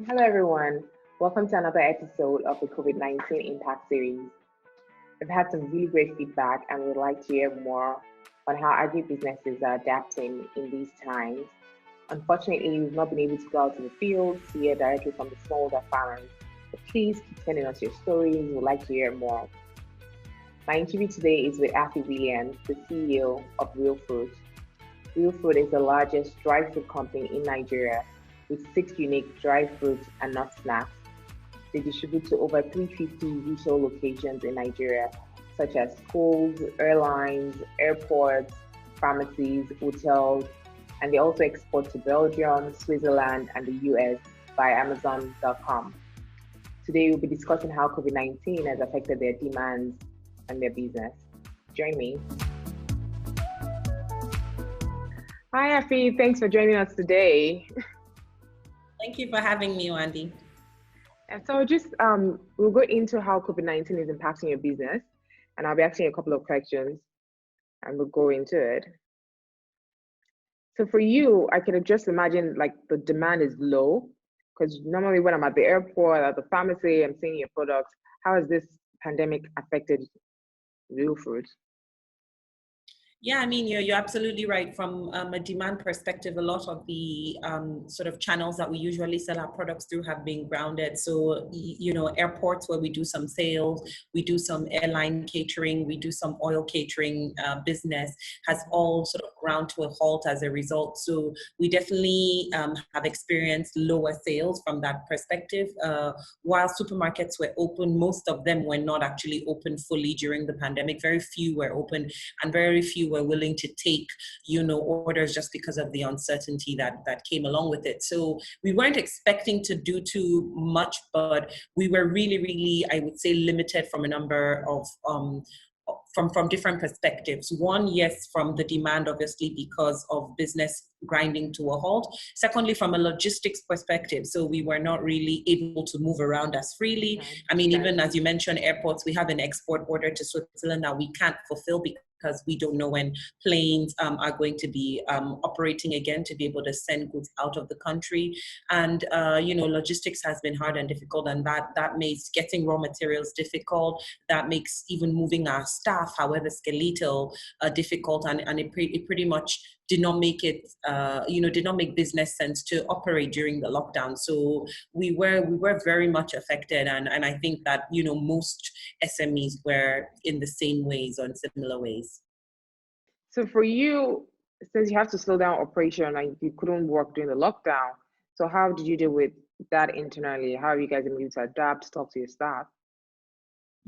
Hello, everyone. Welcome to another episode of the COVID-19 Impact Series. We've had some really great feedback and we'd like to hear more on how agribusinesses are adapting in these times. Unfortunately, we've not been able to go out to the fields to hear directly from the smallholder farmers, but please keep sending us your stories. We'd like to hear more. My interview today is with Affiong Williams, the CEO of Real Fruit. Real Fruit is the largest dry fruit company in Nigeria with 6 unique dry fruits and nut snacks. They distribute to over 350 retail locations in Nigeria, such as schools, airlines, airports, pharmacies, hotels, and they also export to Belgium, Switzerland, and the US via Amazon.com. Today, we'll be discussing how COVID-19 has affected their demands and their business. Join me. Hi, Afi. Thanks for joining us today. Thank you for having me, Wandy. And so we'll go into how COVID-19 is impacting your business, and I'll be asking you a couple of questions, and we'll go into it. So for you, I can just imagine like the demand is low, because normally when I'm at the airport, at the pharmacy, I'm seeing your products. How has this pandemic affected Real Fruit? Yeah, I mean, you're absolutely right. From a demand perspective, a lot of the sort of channels that we usually sell our products through have been grounded. So, airports where we do some sales, we do some airline catering, we do some oil catering business has all sort of ground to a halt as a result. So we definitely have experienced lower sales from that perspective. While supermarkets were open, most of them were not actually open fully during the pandemic. Very few were open and very few were willing to take, orders just because of the uncertainty that came along with it. So we weren't expecting to do too much, but we were really, really, I would say, limited from a number of from different perspectives. One, yes, from the demand, obviously, because of business grinding to a halt. Secondly, from a logistics perspective, so we were not really able to move around as freely. I mean, even as you mentioned, airports, we have an export order to Switzerland that we can't fulfill because we don't know when planes are going to be operating again to be able to send goods out of the country. And, logistics has been hard and difficult, and that makes getting raw materials difficult. That makes even moving our staff, however skeletal, difficult, and it pretty much did not make it, did not make business sense to operate during the lockdown. So we were very much affected, and I think that most SMEs were in the same ways or in similar ways. So for you, since you have to slow down operation and you couldn't work during the lockdown, so how did you deal with that internally? How are you guys able to adapt, talk to your staff?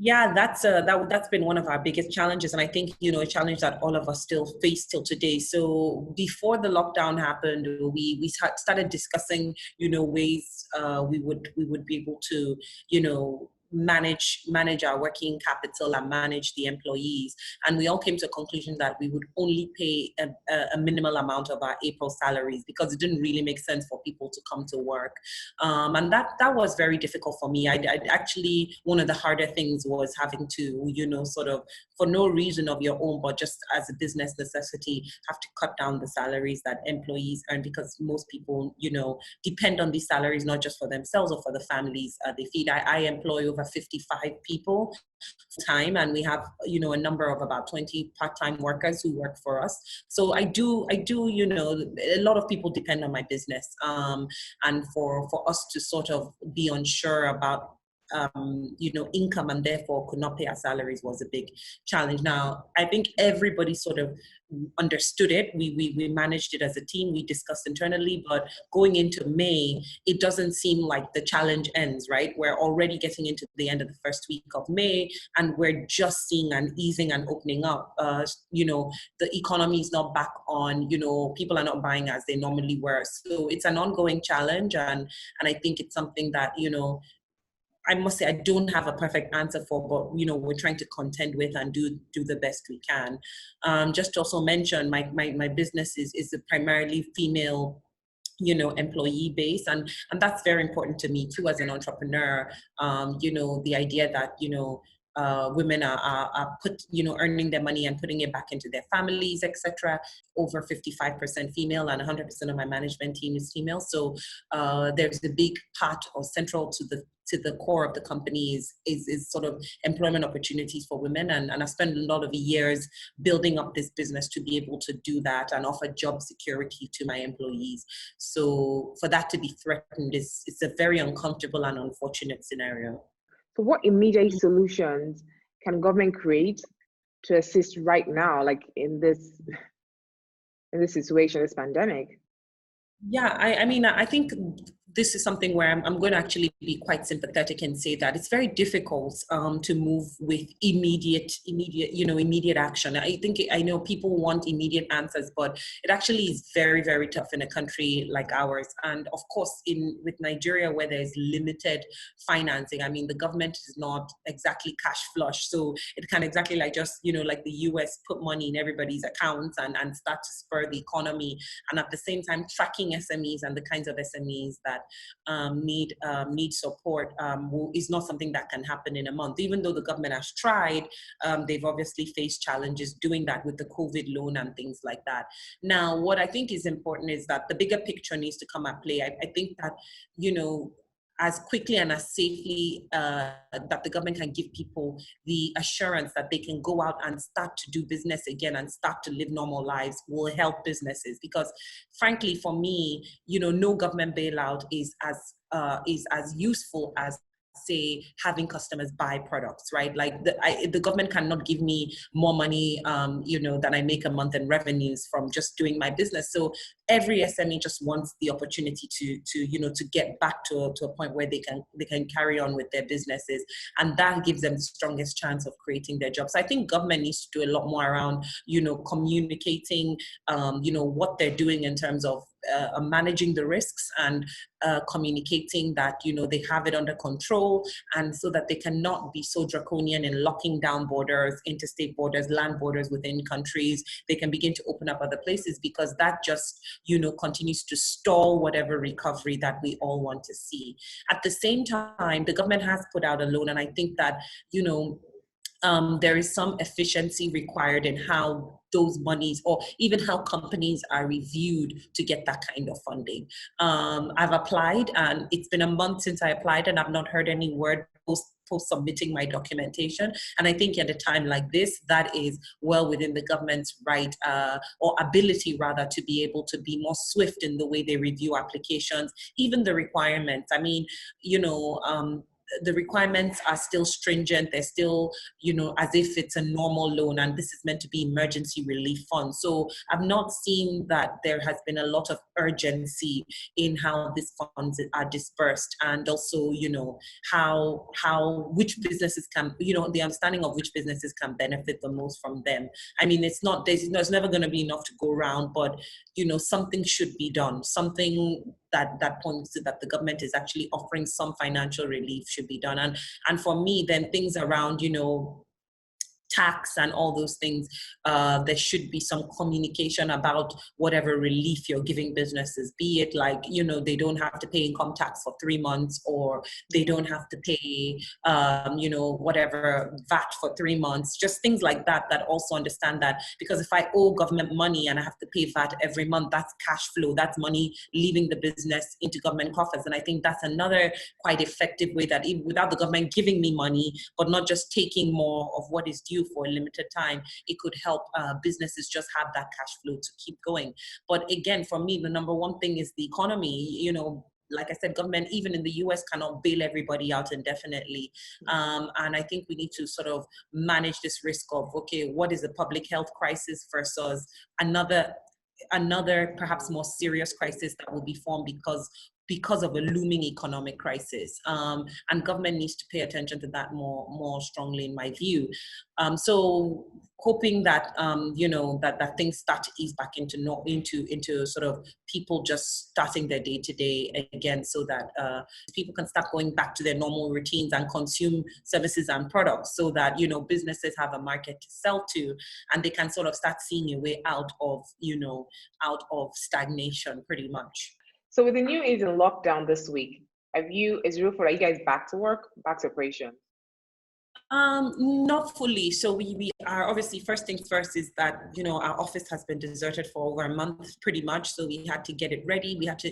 Yeah, that's been one of our biggest challenges, and I think a challenge that all of us still face till today. So before the lockdown happened, we started discussing ways we would be able to manage our working capital and manage the employees, and we all came to a conclusion that we would only pay a minimal amount of our April salaries because it didn't really make sense for people to come to work, and that was very difficult for me. I actually, one of the harder things was having to sort of, for no reason of your own but just as a business necessity, have to cut down the salaries that employees earn, because most people depend on these salaries not just for themselves or for the families they feed. I employ over 55 people full time, and we have a number of about 20 part-time workers who work for us. So I do a lot of people depend on my business, and for us to sort of be unsure about income and therefore could not pay our salaries was a big challenge. Now, I think everybody sort of understood it. We managed it as a team. We discussed internally, but going into May, it doesn't seem like the challenge ends, right? We're already getting into the end of the first week of May, and we're just seeing an easing and opening up. The economy is not back on, people are not buying as they normally were. So it's an ongoing challenge, and I think it's something that, I must say I don't have a perfect answer for, but we're trying to contend with and do the best we can. Just to also mention, my business is a primarily female employee base, and that's very important to me too as an entrepreneur. The idea that women are earning their money and putting it back into their families, etc. Over 55% female, and 100% of my management team is female. So there's a big part or central to the core of the company is sort of employment opportunities for women. And I spent a lot of years building up this business to be able to do that and offer job security to my employees. So for that to be threatened, it's a very uncomfortable and unfortunate scenario. So what immediate solutions can government create to assist right now, like in this situation, this pandemic? Yeah, I think this is something where I'm going to actually be quite sympathetic and say that it's very difficult to move with immediate action. I know people want immediate answers, but it actually is very, very tough in a country like ours. And of course, with Nigeria, where there's limited financing, I mean, the government is not exactly cash flush. So it can exactly like the US, put money in everybody's accounts and start to spur the economy. And at the same time, tracking SMEs and the kinds of SMEs that need support is not something that can happen in a month. Even though the government has tried, they've obviously faced challenges doing that with the COVID loan and things like that. Now, what I think is important is that the bigger picture needs to come at play. I think that, as quickly and as safely that the government can give people the assurance that they can go out and start to do business again and start to live normal lives will help businesses. Because frankly, for me, no government bailout is as useful as, say, having customers buy products, right? Like the government cannot give me more money, than I make a month in revenues from just doing my business. So every SME just wants the opportunity to get back to a point where they can carry on with their businesses, and that gives them the strongest chance of creating their jobs. So I think government needs to do a lot more around, communicating, what they're doing in terms of managing the risks and communicating that they have it under control, and so that they cannot be so draconian in locking down borders, interstate borders, land borders within countries. They can begin to open up other places, because that just continues to stall whatever recovery that we all want to see. At the same time, the government has put out a loan, and I think that there is some efficiency required in how those monies, or even how companies are reviewed to get that kind of funding. I've applied, and it's been a month since I applied, and I've not heard any word post submitting my documentation. And I think at a time like this, that is well within the government's right, or ability rather, to be able to be more swift in the way they review applications, even the requirements. I mean, the requirements are still stringent. They're still, as if it's a normal loan, and this is meant to be emergency relief fund. So I've not seen that there has been a lot of urgency in how these funds are dispersed, and also, how which businesses can, the understanding of which businesses can benefit the most from them. I mean, there's never going to be enough to go around, but something should be done. Something that points to that the government is actually offering some financial relief should be done. And for me, then things around, tax and all those things, there should be some communication about whatever relief you're giving businesses, be it like, they don't have to pay income tax for 3 months, or they don't have to pay, whatever VAT for 3 months, just things like that also understand that, because if I owe government money and I have to pay VAT every month, that's cash flow, that's money leaving the business into government coffers. And I think that's another quite effective way that, even without the government giving me money, but not just taking more of what is due for a limited time, it could help businesses just have that cash flow to keep going. But again, for me, the number one thing is the economy. Like I said, government, even in the US, cannot bail everybody out indefinitely. And I think we need to sort of manage this risk of, okay, what is a public health crisis versus another perhaps more serious crisis that will be formed because of a looming economic crisis. And government needs to pay attention to that more strongly, in my view. So hoping that, that things start to ease back into sort of people just starting their day-to-day again, so that people can start going back to their normal routines and consume services and products, so that, businesses have a market to sell to, and they can sort of start seeing a way out of stagnation, pretty much. So with the new ease in lockdown this week, are you guys back to work, back to operations? Not fully. So we are obviously, first things first is that, our office has been deserted for over a month pretty much. So we had to get it ready. We had to,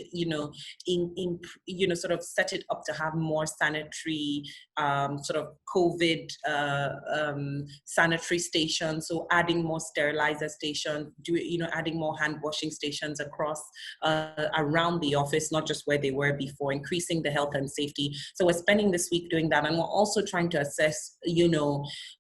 sort of set it up to have more sanitary, sort of COVID sanitary stations. So adding more sterilizer stations, adding more hand washing stations across around the office, not just where they were before, increasing the health and safety. So we're spending this week doing that. And we're also trying to assess,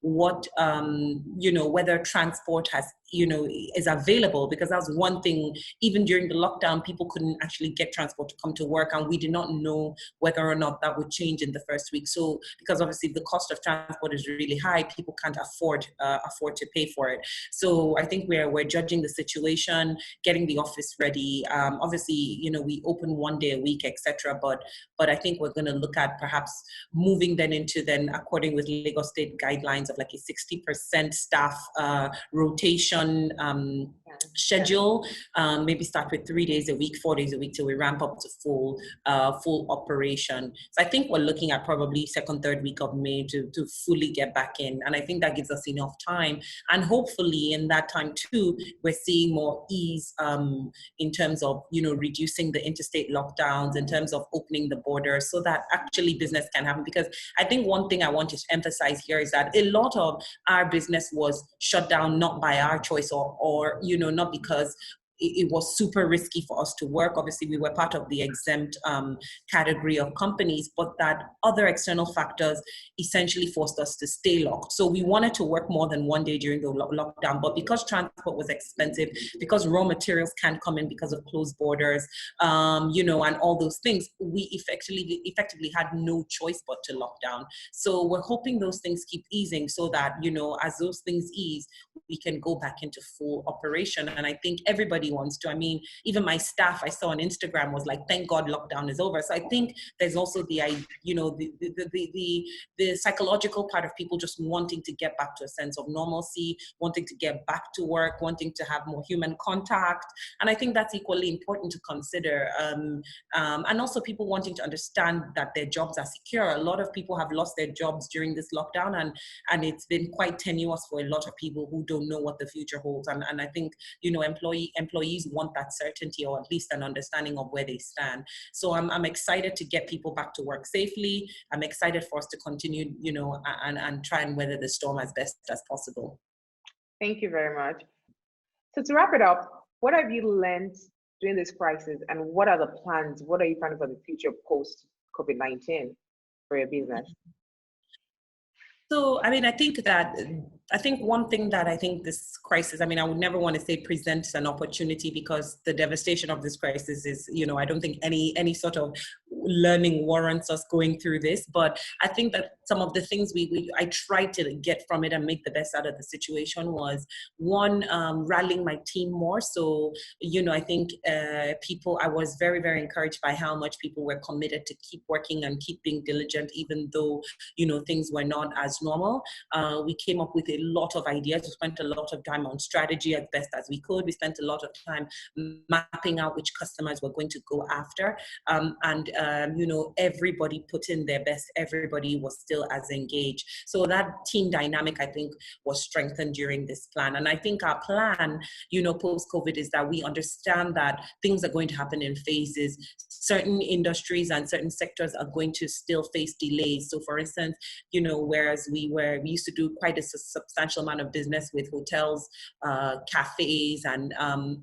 what, whether transport is available, because that's one thing. Even during the lockdown, people couldn't actually get transport to come to work, and we did not know whether or not that would change in the first week. So, because obviously the cost of transport is really high, people can't afford to pay for it. So I think we're judging the situation, getting the office ready. Obviously, we open one day a week, etc. But I think we're going to look at perhaps moving according with Lagos State guidelines of like a 60% staff rotation schedule. Maybe start with 3 days a week, 4 days a week till we ramp up to full operation. So I think we're looking at probably second, third week of May to fully get back in. And I think that gives us enough time. And hopefully in that time too, we're seeing more ease in terms of, reducing the interstate lockdowns, in terms of opening the borders so that actually business can happen. Because I think one thing I want to emphasize here is that a lot of our business was shut down not by our choice or not because it was super risky for us to work. Obviously, we were part of the exempt category of companies, but that other external factors essentially forced us to stay locked. So we wanted to work more than one day during the lockdown, but because transport was expensive, because raw materials can't come in because of closed borders, and all those things, we effectively had no choice but to lock down. So we're hoping those things keep easing so that, as those things ease, we can go back into full operation. And I think everybody wants to. I mean, even my staff I saw on Instagram was like, thank God lockdown is over. So I think there's also the psychological part of people just wanting to get back to a sense of normalcy, wanting to get back to work, wanting to have more human contact. And I think that's equally important to consider. And also people wanting to understand that their jobs are secure. A lot of people have lost their jobs during this lockdown, and it's been quite tenuous for a lot of people who don't know what the future holds. And I think, employees want that certainty, or at least an understanding of where they stand. So I'm excited to get people back to work safely. I'm excited for us to continue, and try and weather the storm as best as possible. Thank you very much. So to wrap it up, what have you learned during this crisis, and what are the plans? What are you planning for the future post COVID-19 for your business? So, I mean, I think one thing that I think this crisis, I would never want to say presents an opportunity, because the devastation of this crisis is, I don't think any sort of learning warrants us going through this. But I think that some of the things I tried to get from it and make the best out of the situation was, one, rallying my team more. So, I think I was very, very encouraged by how much people were committed to keep working and keep being diligent, even though, things were not as normal. We came up with a lot of ideas. We spent a lot of time on strategy as best as we could. We spent a lot of time mapping out which customers we're going to go after. Everybody put in their best. Everybody was still as engaged. So that team dynamic, I think, was strengthened during this plan. And I think our plan, post-COVID, is that we understand that things are going to happen in phases. Certain industries and certain sectors are going to still face delays. So for instance, whereas we used to do quite a substantial amount of business with hotels, cafes, and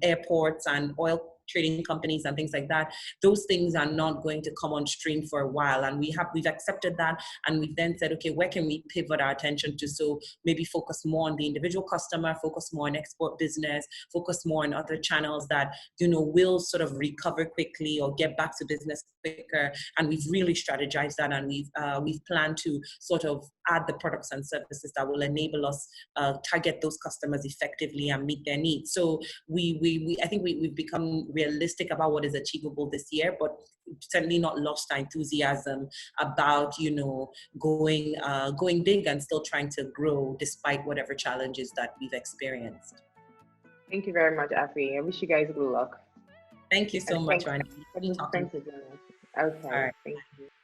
airports and oil trading companies and things like that, those things are not going to come on stream for a while. And we've accepted that, and we've then said, okay, where can we pivot our attention to? So maybe focus more on the individual customer, focus more on export business, focus more on other channels that, will sort of recover quickly or get back to business quicker. And we've really strategized that, and we've planned to sort of add the products and services that will enable us target those customers effectively and meet their needs. So I think we've become realistic about what is achievable this year, but certainly not lost our enthusiasm about, going big and still trying to grow despite whatever challenges that we've experienced. Thank you very much, Affi. I wish you guys good luck. Thank you so much, Rani. Thanks for joining us. Okay, right. Thank you.